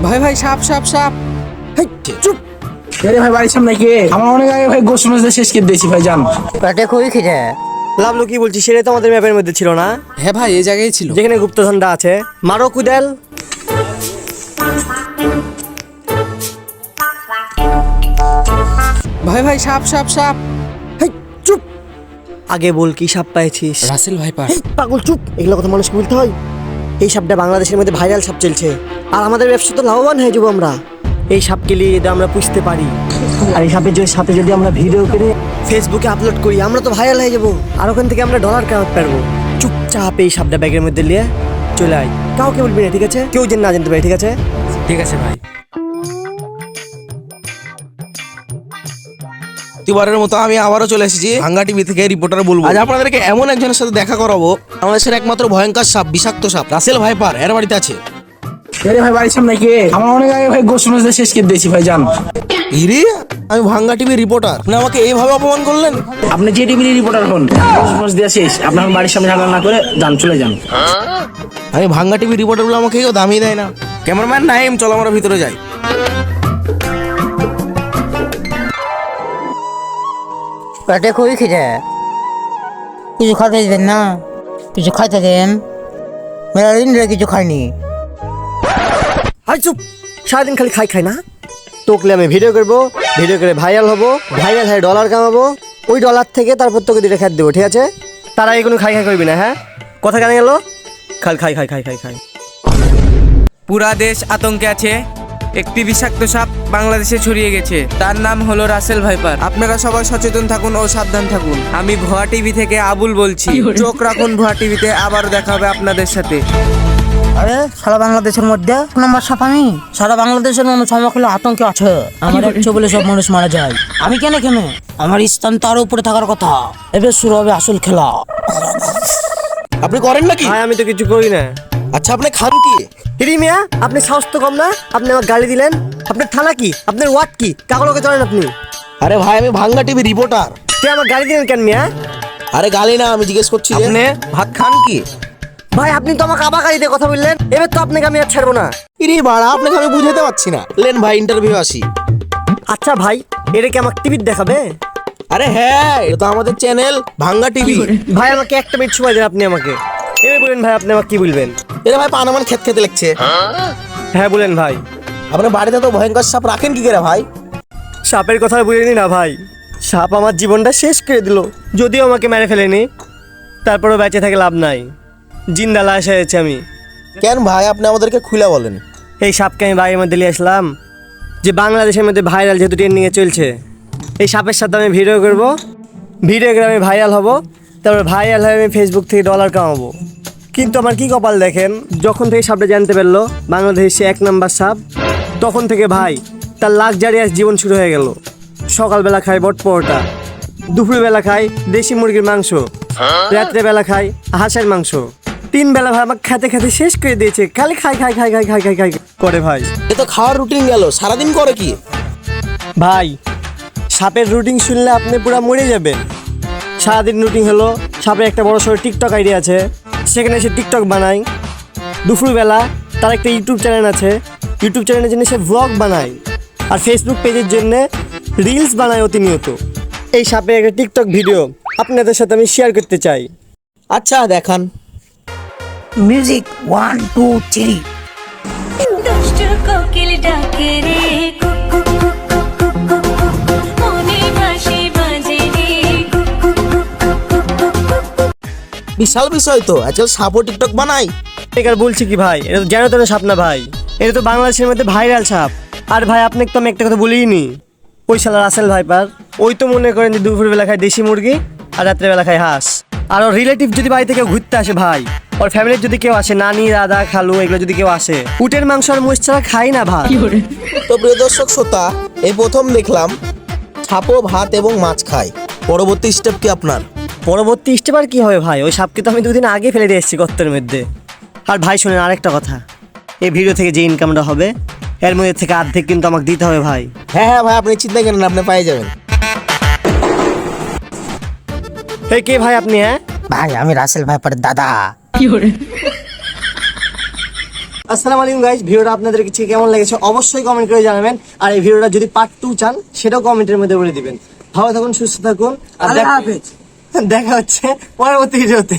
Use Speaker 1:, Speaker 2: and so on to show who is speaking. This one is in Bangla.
Speaker 1: ভাই ভাই সাপ সাপ সাপ।
Speaker 2: চুপ। আরে ভাই বাড়ির সামনে কে? আমার অনেক আগে ভাই গোশ মাছ শেষ করে দিয়েছি ভাই, জান
Speaker 3: পেটে খুবই খিদে।
Speaker 4: লাভলু কি বলছিস? সেটা তো আমাদের ম্যাপের মধ্যে ছিল না,
Speaker 1: হ্যাঁ ভাই এই জায়গায় ছিল।
Speaker 4: যেখানে গুপ্তধনটা আছে। মারো কুদাল।
Speaker 1: ভাই ভাই সাপ সাপ সাপ।
Speaker 4: চুপ। আগে বল কি সাপ পাইছিস?
Speaker 1: Russell viper.
Speaker 4: পাগল চুপ, এগুলো কথা মানুষকে বলতে হয়? এই সাপটা বাংলাদেশের মধ্যে ভাইরাল সাপ চলছে, আর আমাদের ব্যবসা তো লাভবান হয়ে যাবো আমরা। এই সাপকে নিয়ে যদি আমরা পুষতে পারি, আর এই সাপের সাথে যদি আমরা ভিডিও করে ফেসবুকে আপলোড করি, আমরা তো ভাইরাল হয়ে যাবো, আর ওখান থেকে আমরা ডলার কামাতে পারবো। চুপচাপ এই সাপটা ব্যাগের মধ্যে নিয়ে চলে আয়, কাউকে বলবি না, ঠিক আছে? কেউ যেন না জানতে পারে, ঠিক আছে?
Speaker 1: ঠিক আছে ভাই।
Speaker 5: প্রতিবারের মতো আমি আবারও চলে এসেছি ভাঙ্গা টিভি থেকে রিপোর্টার বলবো। আজ আপনাদেরকে এমন একজনের সাথে দেখা করাবো, বাংলাদেশের একমাত্র ভয়ঙ্কর সাপ, বিষাক্ত সাপ রাসেল ভাইপার এর বাড়িতে আছে।
Speaker 2: আরে ভাই বাড়ির সামনে কে? আমার অনেক আগে ভাই গোশ মাছ শেষ করে দিয়েছি ভাই, জান
Speaker 5: ইরে, আমি ভাঙ্গা টিভি রিপোর্টার, আপনি আমাকে এইভাবে অপমান করলেন?
Speaker 2: আপনি যে টিভির রিপোর্টার হন, গোশ মাছ দেওয়া শেষ, আপনার বাড়ির সামনে ঝামেলা না করে যান, চলে যান।
Speaker 5: আমি ভাঙ্গা টিভি রিপোর্টার বলে আমাকে কেউ দামই দেয় না। ক্যামেরাম্যান নাইম, চলো আমরা ভিতরে যাই।
Speaker 3: পেটে খুবই খিদে, কিছু খাতে দেবেন না? কিছু খাইতে দেন, মেলা দিন ধরে কিছু খাইনি।
Speaker 4: হাই চুপ, সারাদিন খালি খাই খাই না। তোকলে আমি ভিডিও করবো, ভিডিও করে ভাইরাল হবো, ভাইরাল হয়ে ডলার কামাবো, ওই ডলার থেকে তারপর তোকে দুটো খেতে দেবো, ঠিক আছে? তারা এই কোনো খাই খাই করবি না, হ্যাঁ? কথা কেন গেল? খাল খাই খাই খাই খাই খাই।
Speaker 6: পুরা দেশ আতঙ্কে আছে। একটি বিষাক্ত সাপ বাংলাদেশে ছড়িয়ে গেছে, তার নাম হলো রাসেল ভাইপার। আপনারা সবাই সচেতন থাকুন ও সাবধান থাকুন। আমি ভুয়া টিভি থেকে আবুল বলছি। চোখ রাখুন ভুয়া টিভিতে, আবার দেখা হবে আপনাদের সাথে।
Speaker 3: আরে সারা বাংলাদেশের মধ্যে এক নম্বর সাপ আমি। সারা বাংলাদেশের মানুষ আমাকে আতঙ্কে আছে। আমার একশো বলে সব মানুষ মারা যায়। আমি কেন আমার স্থান তার উপরে থাকার কথা। এবার শুরু হবে আসল খেলা।
Speaker 5: আপনি করেন নাকি?
Speaker 4: ভাই আমি তো কিছু করি না।
Speaker 5: আচ্ছা আপনি খান কি?
Speaker 4: হিরি মিয়া, আপনি সাহস তো কম না? আপনি আমার গালি দিলেন। আপনার থানা কি? আপনার ওয়ার্ড কি? কাগলকে চলেন আপনি?
Speaker 5: আরে ভাই আমি ভাঙ্গা টিভি রিপোর্টার।
Speaker 4: কে আমার গালি দিলেন কেন মিয়া?
Speaker 5: আরে গালি না, আমি জিজ্ঞেস করছি আপনি ভাত খান কি?
Speaker 4: ভাই আপনি তো আমাকে আবার গালিতে কথা বললেন, এবার তো আপনাকে আমি আর ছাড়বো না।
Speaker 5: ইরে বাড়া, আপনাকে আমি বুঝাতে পারছি না। লেন ভাই ইন্টারভিউ আসি।
Speaker 4: আচ্ছা ভাই, এটা কি আমাকে টিভিতে দেখাবে?
Speaker 5: আরে হ্যাঁ, এটা তো আমাদের চ্যানেল ভাঙ্গা টিভি।
Speaker 4: ভাই আমাকে একটা মিনিট সময় দেন আপনি আমাকে। এবার বলেন ভাই, আপনি আমাকে কি বলবেন?
Speaker 5: এরে ভাই পানামান খেত খেতে লাগছে।
Speaker 4: হ্যাঁ বলেন ভাই।
Speaker 5: আপনার বাড়িতে তো ভয়ঙ্কর সাপ রাখেন কি করে ভাই?
Speaker 4: সাপের কথা বলিনি না ভাই, সাপ আমার জীবনটা শেষ করে দিল। যদিও আমাকে মেরে ফেলেনি, তারপরেও বেঁচে থেকে লাভ নাই, জিন্দা লাশ হয়েছে আমি।
Speaker 5: কেন ভাই, আপনি আমাদেরকে খুলে বলেন।
Speaker 4: এই সাপকে আমি বাড়ির মধ্যে নিয়ে আসলাম, যে বাংলাদেশের মধ্যে ভাইরাল যেহেতু ট্রেন্ডিংয়ে চলছে, এই সাপের সাথে আমি ভিডিও করব, ভিডিও করে আমি ভাইরাল হব, তারপরে ভাইরাল হয়ে আমি ফেসবুক থেকে ডলার কামাবো। কিন্তু আমার কি কপাল দেখেন, যখন থেকে সাপটা জানতে পারলো বাংলাদেশে এক নাম্বার সাপ, তখন থেকে ভাই তার লাক্সারিয়াস জীবন শুরু হয়ে গেল। সকালবেলা খায় বট পরোটা, দুপুরবেলা খায় দেশি মুরগির মাংস, রাত্রেবেলা খায় হাঁসের মাংস। 3 বেলা ভাই আমাকে খেতে খেতে শেষ করে দিয়েছে। খালি খাই খাই খাই খাই খাই খাই খাই করে ভাই।
Speaker 5: এ তো খাওয়ার রুটিন গেল, সারাদিন করে কি?
Speaker 4: ভাই সাপের রুটিন শুনলে আপনি পুরো মরে যাবেন। সারাদিন রুটিন হলো, সাপের একটা বড় সড়ো টিকটক আইডি আছে, সেখানে সে টিকটক বানায়। দুপুরবেলা তার একটা ইউটিউব চ্যানেল আছে, ইউটিউব চ্যানেলের জন্য সে ভ্লগ বানায়, আর ফেসবুক পেজের জন্য রিলস বানায় অতিনিয়ত। এই সাপের একটা টিকটক ভিডিও আপনাদের সাথে আমি শেয়ার করতে চাই।
Speaker 5: আচ্ছা দেখান।
Speaker 3: মিউজিক 1 2 3।
Speaker 7: দুষ্ট কোকিল ডাকে রে, কুকু কুকু কুকু কুকু, মনে বাঁশি বাজে রে, কুকু কুকু কুকু।
Speaker 5: বিশাল বিষয় তো, আজকাল সাপও টিকটক বানাই।
Speaker 4: এবার বলছি কি ভাই, এটা তো জানো তো সাপ না ভাই, এটা তো বাংলাদেশের মধ্যে ভাইরাল সাপ। আর ভাই আপনাকে তো আমি একটা কথা বলিনি, ওই শালা রাসেল ভাইপার, ওই তো মনে করেন যে দুপুরবেলা খায় দেশি মুরগি আর রাত্রেবেলা খায় হাঁস। আর ওর রিলেটিভ যদি বাড়ি থেকে ঘুরতে আসে ভাই, ওর ফ্যামিলির যদি কেউ আসে, নানি দাদা খালু এগুলো যদি কেউ আসে, উটের মাংস আর মোষ ছাড়া খাই না ভাই।
Speaker 5: তো প্রিয় দর্শক শ্রোতা, এই প্রথম দেখলাম সাপও ভাত এবং মাছ খায়। পরবর্তী স্টেপ কি আপনার?
Speaker 4: পরবর্তী স্টেপ আর কি হবে ভাই, ওই সাপকে তো আমি 2 দিন আগে ফেলে দিয়ে এসেছি গর্তের মধ্যে। আর ভাই শোনেন আরেকটা কথা, এই ভিডিও থেকে যে ইনকামটা হবে এর মধ্যে থেকে অর্ধেক কিন্তু আমাকে দিতে হবে ভাই।
Speaker 5: হ্যাঁ হ্যাঁ ভাই, আপনি চিন্তা করেন না, আপনি পেয়ে যাবেন।
Speaker 4: এই কে ভাই আপনি? হ্যাঁ
Speaker 3: ভাই আমি রাসেল ভাইপারের দাদা।
Speaker 4: আসসালামু আলাইকুম গাইস, ভিডিওটা আপনাদের কাছে কেমন লেগেছে অবশ্যই কমেন্ট করে জানাবেন। আর এই ভিডিওটা যদি পার্ট 2 চান সেটাও কমেন্টের মধ্যে বলে দিবেন। ভালো থাকুন, সুস্থ থাকুন, আর
Speaker 3: আল্লাহ হাফেজ।
Speaker 4: দেখা হচ্ছে পরবর্তী ভিডিওতে।